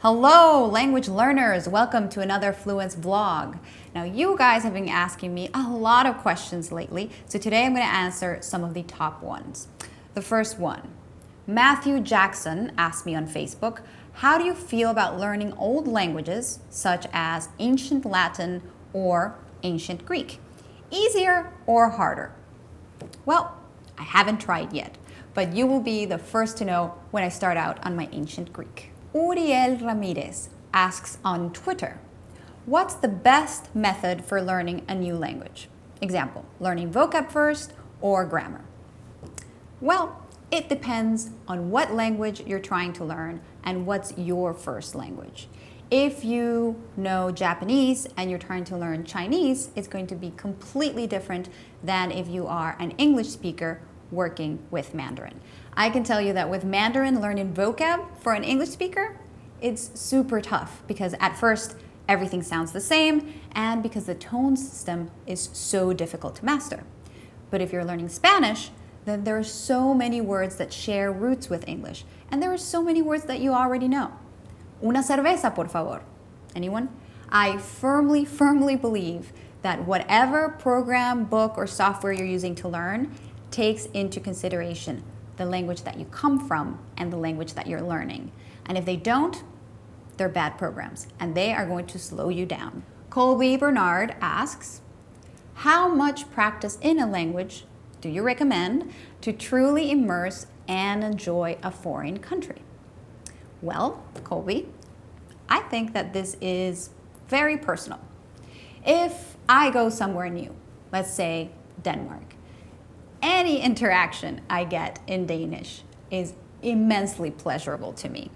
Hello, language learners. Welcome to another Fluenz vlog. Now, you guys have been asking me a lot of questions lately, so today I'm going to answer some of the top ones. The first one, Matthew Jackson asked me on Facebook, how do you feel about learning old languages such as ancient Latin or ancient Greek? Easier or harder? Well, I haven't tried yet, but you will be the first to know when I start out on my ancient Greek. Uriel Ramirez asks on Twitter, what's the best method for learning a new language? Example, learning vocab first or grammar? Well, it depends on what language you're trying to learn and what's your first language. If you know Japanese and you're trying to learn Chinese, it's going to be completely different than if you are an English speaker working with Mandarin. I can tell you that with Mandarin, learning vocab for an English speaker, it's super tough because at first everything sounds the same and because the tone system is so difficult to master. But if you're learning Spanish, then there are so many words that share roots with English, and there are so many words that you already know. Una cerveza, por favor. Anyone? I firmly believe that whatever program, book, or software you're using to learn takes into consideration the language that you come from and the language that you're learning. And if they don't, they're bad programs, and they are going to slow you down. Colby Bernard asks, how much practice in a language do you recommend to truly immerse and enjoy a foreign country? Well, Colby, I think that this is very personal. If I go somewhere new, let's say Denmark, any interaction I get in Danish is immensely pleasurable to me.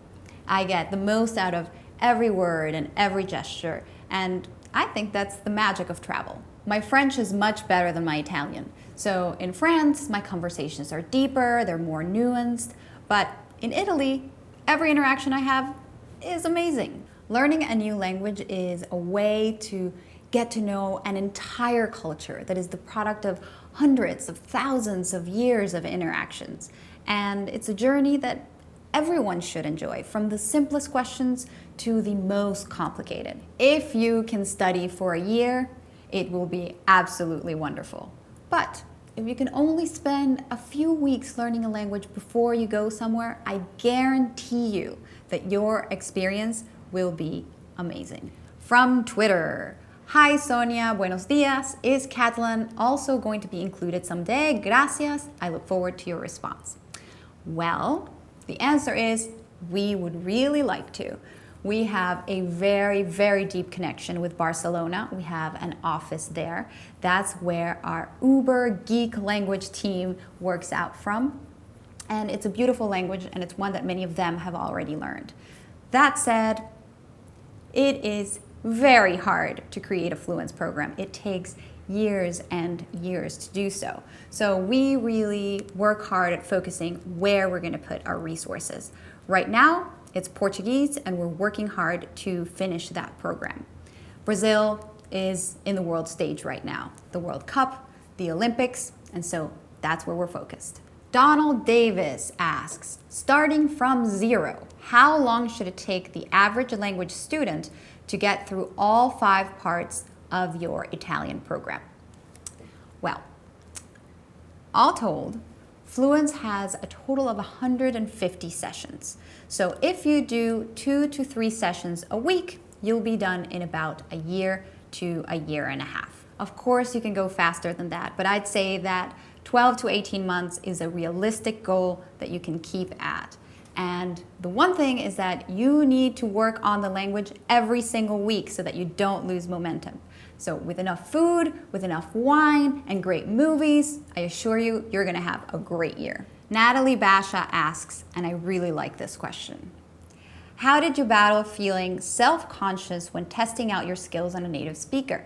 I get the most out of every word and every gesture, and I think that's the magic of travel. My French is much better than my Italian. So in France, my conversations are deeper, they're more nuanced, but in Italy, every interaction I have is amazing. Learning a new language is a way to get to know an entire culture that is the product of hundreds of thousands of years of interactions. And it's a journey that everyone should enjoy, from the simplest questions to the most complicated. If you can study for a year, it will be absolutely wonderful. But if you can only spend a few weeks learning a language before you go somewhere, I guarantee you that your experience will be amazing. From Twitter, hi Sonia, buenos dias. Is Catalan also going to be included someday? Gracias. I look forward to your response. Well, the answer is we would really like to. We have a very deep connection with Barcelona. We have an office there. That's where our Uber geek language team works out from. And it's a beautiful language, and it's one that many of them have already learned. That said, it is very hard to create a Fluenz program. It takes years and years to do so. So we really work hard at focusing where we're going to put our resources. Right now, it's Portuguese, and we're working hard to finish that program. Brazil is in the world stage right now, the World Cup, the Olympics, and so that's where we're focused. Donald Davis asks, starting from zero, how long should it take the average language student to get through all 5 parts of your Italian program? Well, all told, Fluenz has a total of 150 sessions. So if you do 2 to 3 sessions a week, you'll be done in about a year to a year and a half. Of course, you can go faster than that, but I'd say that 12 to 18 months is a realistic goal that you can keep at. And the one thing is that you need to work on the language every single week so that you don't lose momentum. So with enough food, with enough wine, and great movies, I assure you, you're gonna have a great year. Natalie Basha asks, and I really like this question, how did you battle feeling self-conscious when testing out your skills on a native speaker?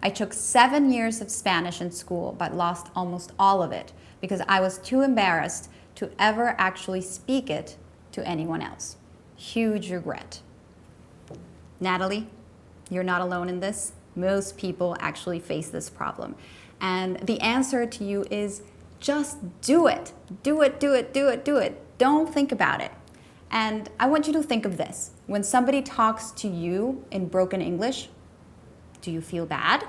I took 7 years of Spanish in school, but lost almost all of it because I was too embarrassed to ever actually speak it to anyone else. Huge regret. Natalie, you're not alone in this. Most people actually face this problem. And the answer to you is just do it. Do it. Don't think about it. And I want you to think of this. When somebody talks to you in broken English, do you feel bad?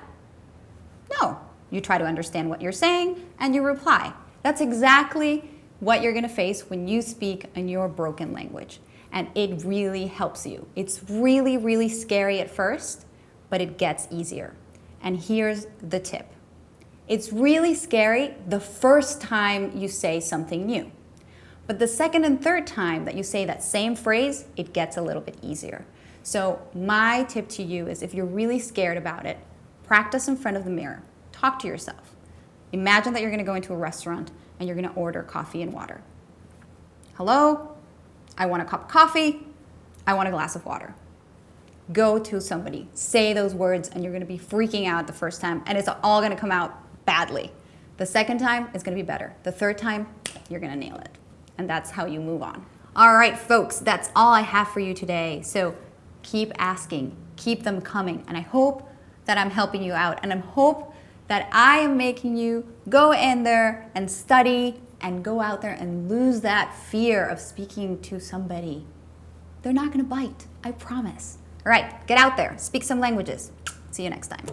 No. You try to understand what you're saying and you reply. That's exactly what you're going to face when you speak in your broken language. And it really helps you. It's really, really scary at first, but it gets easier. And here's the tip. It's really scary the first time you say something new. But the second and third time that you say that same phrase, it gets a little bit easier. So my tip to you is if you're really scared about it, practice in front of the mirror. Talk to yourself. Imagine that you're going to go into a restaurant and you're going to order coffee and water. Hello? I want a cup of coffee. I want a glass of water. Go to somebody. Say those words and you're going to be freaking out the first time and it's all going to come out badly. The second time, it's going to be better. The third time, you're going to nail it. And that's how you move on. All right, folks, that's all I have for you today. So keep asking, keep them coming. And I hope that I'm helping you out. And I hope that I am making you go in there and study and go out there and lose that fear of speaking to somebody. They're not going to bite, I promise. All right, get out there, speak some languages. See you next time.